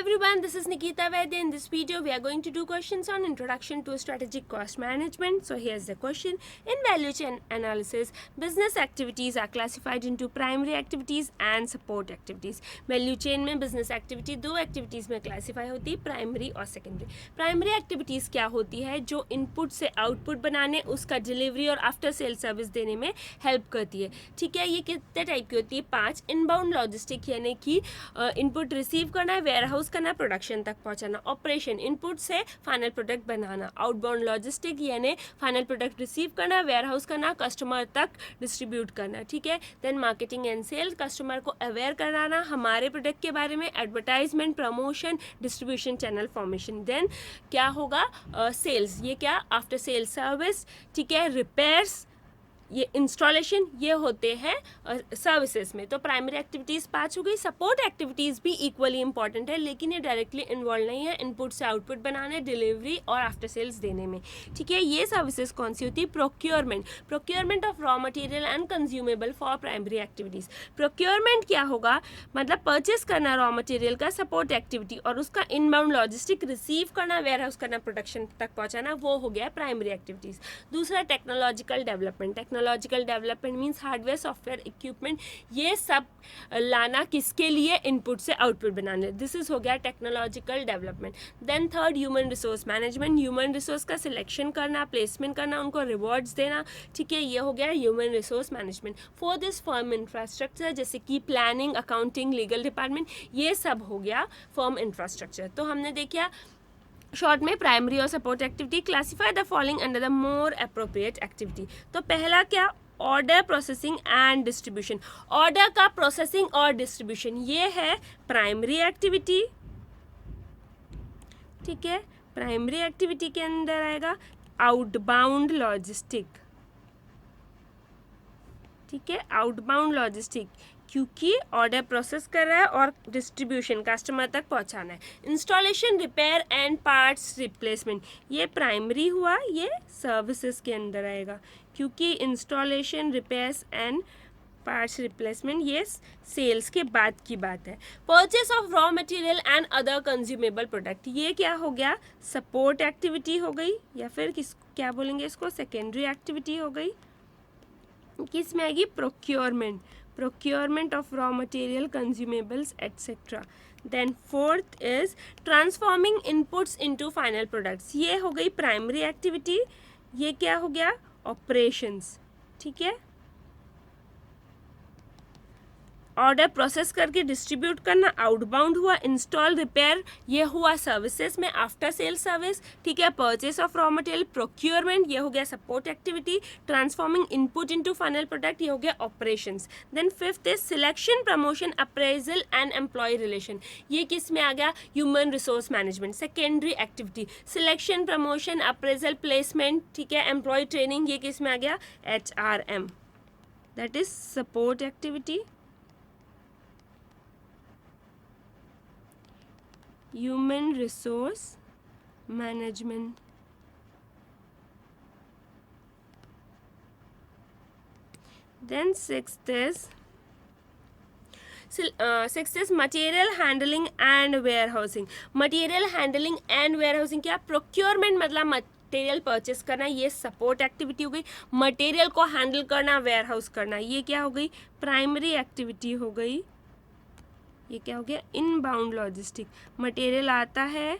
everyone, this is Nikita Vaidya. In this video, we are going to do questions on Introduction to Strategic Cost Management. So here's the question. In value chain analysis, business activities are classified into primary activities and support activities. Value chain में business activity दो activities में classify होती है, primary और secondary. Primary activities क्या होती है? जो input से output बनाने, उसका delivery और after sale service देने में help करती है. ठीक है, ये कितने टाइप की होती है? 5. Inbound logistic यानी कि इनपुट रिसीव करना है, वेयर हाउस करना, प्रोडक्शन तक पहुंचाना. ऑपरेशन इनपुट से फाइनल प्रोडक्ट बनाना. आउटबाउंड लॉजिस्टिक यानी फाइनल प्रोडक्ट रिसीव करना, वेयर हाउस करना, कस्टमर तक डिस्ट्रीब्यूट करना. ठीक है. Then marketing and sales, customer को अवेयर कराना हमारे प्रोडक्ट के बारे में, advertisement, promotion, distribution channel formation. Then क्या होगा? सेल्स. ये क्या? After sale service. ठीक है. रिपेयर्स, ये इंस्टॉलेशन, ये होते हैं सर्विसेज में. तो प्राइमरी एक्टिविटीज़ 5 हो गई. सपोर्ट एक्टिविटीज़ भी इक्वली इंपॉर्टेंट है, लेकिन ये डायरेक्टली इन्वॉल्व नहीं है इनपुट से आउटपुट बनाने, डिलीवरी और आफ्टर सेल्स देने में. ठीक है. ये सर्विसेज कौन सी होती है? Procurement. Procurement of raw material and consumable for primary activities. Procurement क्या होगा? मतलब परचेस करना रॉ मटेरियल का, सपोर्ट एक्टिविटी, और उसका इनबाउंड लॉजिस्टिक रिसीव करना, वेयर हाउस करना, प्रोडक्शन तक पहुँचाना, वो हो गया प्राइमरी एक्टिविटीज़. दूसरा technological development. Technological development means hardware, software, equipment, ये सब लाना किसके लिए? इनपुट से आउटपुट बनाने. दिस इज हो गया technological development. Then third, human resource management. Human resource का सिलेक्शन करना, प्लेसमेंट करना, उनको रिवॉर्ड्स देना. ठीक है, ये हो गया human resource management. Fourth is firm infrastructure, जैसे कि प्लानिंग, अकाउंटिंग, लीगल डिपार्टमेंट, ये सब हो गया फर्म इंफ्रास्ट्रक्चर. तो हमने देखा शॉर्ट में प्राइमरी और support activity. Classify the following under the more appropriate activity. तो पहला क्या? Order processing and distribution. Order का प्रोसेसिंग और डिस्ट्रीब्यूशन ये है प्राइमरी एक्टिविटी. ठीक है. प्राइमरी एक्टिविटी के अंदर आएगा आउटबाउंड लॉजिस्टिक. ठीक है. आउटबाउंड लॉजिस्टिक क्योंकि ऑर्डर प्रोसेस कर रहा है और डिस्ट्रीब्यूशन कस्टमर तक पहुंचाना है. Installation, repair and parts replacement, ये प्राइमरी हुआ, ये सर्विसेज के अंदर आएगा क्योंकि installation, repairs and parts replacement ये सेल्स के बाद की बात है. Purchase of raw material and other consumable product, ये क्या हो गया? सपोर्ट एक्टिविटी हो गई, या फिर क्या बोलेंगे इसको? सेकेंडरी एक्टिविटी हो गई. किस में आएगी? Procurement. Procurement of raw material, consumables, etc. Then fourth is transforming inputs into final products. ये हो गई primary activity. ये क्या हो गया? Operations. ठीक है. ऑर्डर प्रोसेस करके डिस्ट्रीब्यूट करना आउटबाउंड हुआ. इंस्टॉल, रिपेयर, ये हुआ सर्विसेज में, आफ्टर सेल सर्विस. ठीक है. Purchase of raw material, procurement, ये हो गया support activity. Transforming input into final product, ये हो गया operations. Then fifth is selection, promotion, appraisal and employ relation. ये किस में आ गया? Human resource management. Secondary activity. Selection, promotion, appraisal, placement. ठीक है. एम्प्लॉय ट्रेनिंग, ये किस में आ गया? HRM. That is support activity. Human resource management. Then sixth is material handling and warehousing. Material handling and warehousing क्या? procurement मतलब material purchase करना, ये सपोर्ट एक्टिविटी हो गई. मटेरियल को हैंडल करना, वेयर हाउस करना, ये क्या हो गई? प्राइमरी एक्टिविटी हो गई. ये क्या हो गया? Inbound logistic. मटेरियल आता है,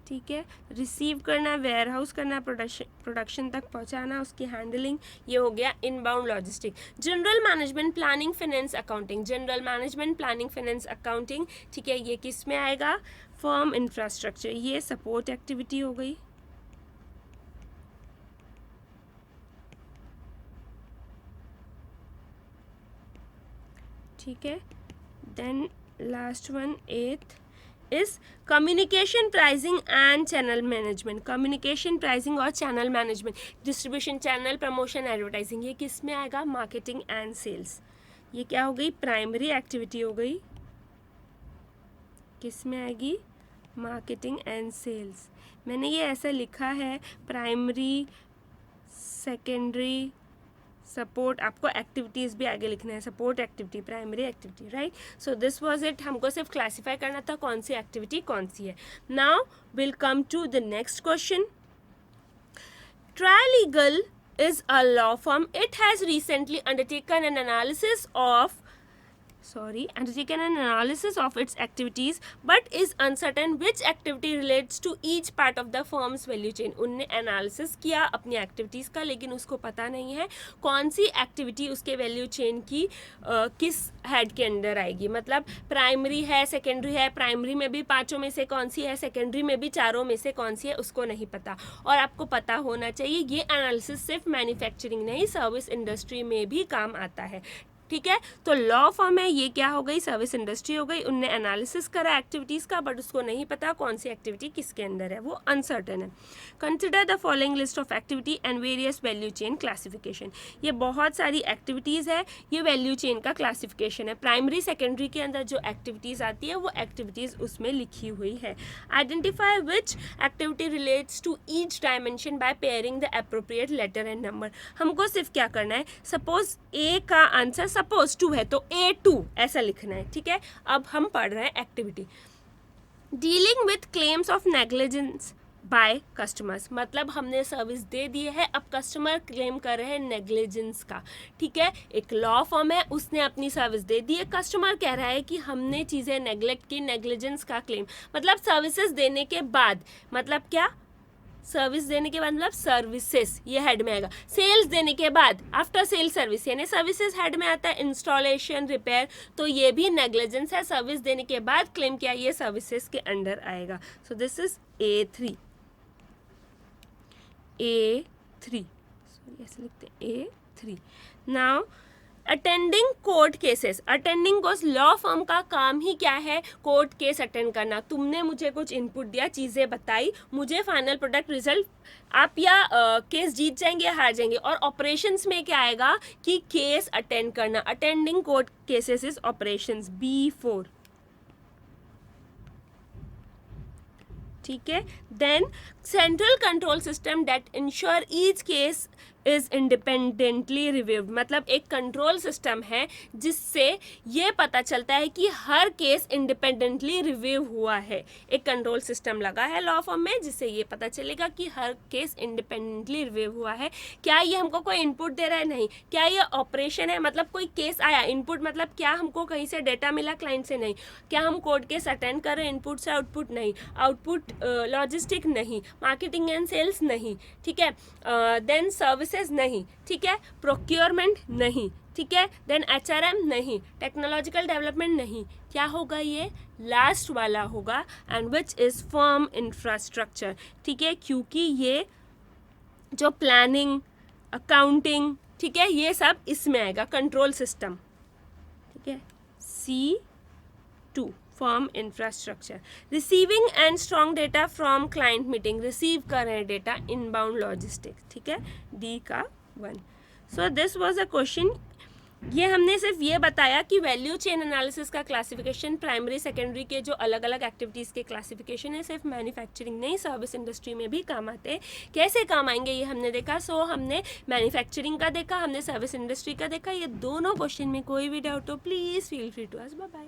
ठीक है, रिसीव करना, वेयर हाउस करना, प्रोडक्शन तक पहुंचाना, उसकी हैंडलिंग, ये हो गया inbound logistic. General management, planning, finance, accounting. General management, planning, finance, accounting. ठीक है. ये किस में आएगा? Firm infrastructure. ये सपोर्ट एक्टिविटी हो गई. ठीक है. Then last one, eighth is communication, pricing and channel management. Communication, pricing और channel management. Distribution channel, promotion, advertising, ये किस में आएगा? Marketing and sales. ये क्या हो गई? प्राइमरी एक्टिविटी हो गई. किस में आएगी? Marketing and sales. मैंने ये ऐसा लिखा है, प्राइमरी, सेकेंडरी, सपोर्ट, आपको एक्टिविटीज़ भी आगे लिखना है, support activity, primary activity, right. So this was it. हमको सिर्फ क्लासीफाई करना था कौन सी एक्टिविटी कौन सी है. Now will come to the next question. Trilegal is a law firm. It has recently undertaken an analysis of its activities but is uncertain which activity relates to each part of the firm's value chain. उनने analysis किया अपनी activities का, लेकिन उसको पता नहीं है कौन सी एक्टिविटी उसके वैल्यू चेन की किस हेड के अंडर आएगी. मतलब प्राइमरी है, सेकेंडरी है, प्राइमरी में भी पांचों में से कौन सी है, सेकेंडरी में भी चारों में से कौन सी है, उसको नहीं पता. और आपको पता होना चाहिए ये एनालिसिस सिर्फ मैन्युफैक्चरिंग नहीं, सर्विस इंडस्ट्री में भी काम आता है. ठीक है, तो लॉ फर्म है, ये क्या हो गई, सर्विस इंडस्ट्री हो गई. उनने एनालिसिस करा एक्टिविटीज़ का, बट उसको नहीं पता कौन सी एक्टिविटी किसके अंदर है, वो अनसर्टन है. Consider the following list of activity and various value chain classification. ये बहुत सारी एक्टिविटीज़ है, ये वैल्यू चेन का क्लासिफिकेशन है. प्राइमरी सेकेंडरी के अंदर जो एक्टिविटीज़ आती है वो एक्टिविटीज़ उसमें लिखी हुई है. Identify which activity relates to each dimension by pairing the appropriate letter and number. हमको सिर्फ क्या करना है, सपोज ए का आंसर सपोज 2 है तो A2 ऐसा लिखना है. ठीक है, अब हम पढ़ रहे हैं activity dealing with claims of negligence by customers. मतलब हमने सर्विस दे दी है, अब कस्टमर क्लेम कर रहे हैं नेग्लिजेंस का. ठीक है, एक लॉ फर्म है, उसने अपनी सर्विस दे दी है, कस्टमर कह रहा है कि हमने चीज़ें नेग्लेक्ट की, नेग्लिजेंस का क्लेम. मतलब सर्विसेज देने के बाद, मतलब क्या, सर्विस देने के बाद मतलब सर्विसेज ये हेड में आएगा. सेल्स देने के बाद आफ्टर सेल सर्विस यानी सर्विसेज हेड में आता है. इंस्टॉलेशन, रिपेयर, तो ये भी नेग्लिजेंस है. सर्विस देने के बाद क्लेम किया, ये सर्विसेज के अंडर आएगा. So this is A3. Sorry ऐसे लिखते हैं A3. Now attending court cases. Attending course, law firm का काम ही क्या है, कोर्ट केस अटेंड करना. तुमने मुझे कुछ इनपुट दिया, चीज़ें बताई, मुझे फाइनल प्रोडक्ट रिजल्ट, आप या केस जीत जाएंगे या हार जाएंगे. और ऑपरेशंस में क्या आएगा कि केस अटेंड करना. Attending court cases is operations, B4. ठीक है, then central control system that ensure each case is independently reviewed. मतलब एक कंट्रोल सिस्टम है जिससे ये पता चलता है कि हर केस इंडिपेंडेंटली रिव्यू हुआ है. एक कंट्रोल सिस्टम लगा है लॉ फर्म में जिससे ये पता चलेगा कि हर केस इंडिपेंडेंटली रिव्यू हुआ है. क्या ये हमको कोई इनपुट दे रहा है, नहीं. क्या ये ऑपरेशन है, मतलब कोई केस आया, इनपुट मतलब क्या हमको कहीं से डेटा मिला क्लाइंट से, नहीं. क्या हम कोर्ट केस अटेंड कर रहे हैं, इनपुट से आउटपुट, नहीं. आउटपुट लॉजिस्टिक, नहीं. मार्केटिंग एंड सेल्स, नहीं. ठीक है, देन सर्विसेज, नहीं. ठीक है, प्रोक्योरमेंट, नहीं. ठीक है, देन HRM, नहीं. टेक्नोलॉजिकल डेवलपमेंट, नहीं. क्या होगा, ये लास्ट वाला होगा, and which is firm infrastructure. ठीक है, क्योंकि ये जो प्लानिंग, अकाउंटिंग, ठीक है, ये सब इसमें आएगा, कंट्रोल सिस्टम. ठीक है, C2 firm infrastructure. Receiving end strong data from client meeting. Receive कर रहे हैं डेटा, इनबाउंड लॉजिस्टिक्स. ठीक है, D का 1. So this was a question. ये हमने सिर्फ ये बताया कि वैल्यू चेन एनालिसिस का क्लासिफिकेशन, प्राइमरी सेकेंडरी के जो अलग अलग एक्टिविटीज़ के क्लासिफिकेशन है, सिर्फ मैन्युफैक्चरिंग नहीं, सर्विस इंडस्ट्री में भी काम आते हैं. कैसे काम आएंगे ये हमने देखा. सो हमने मैन्युफैक्चरिंग का देखा, हमने सर्विस इंडस्ट्री का देखा. ये दोनों क्वेश्चन में कोई भी डाउट हो please feel free to ask. Bye bye.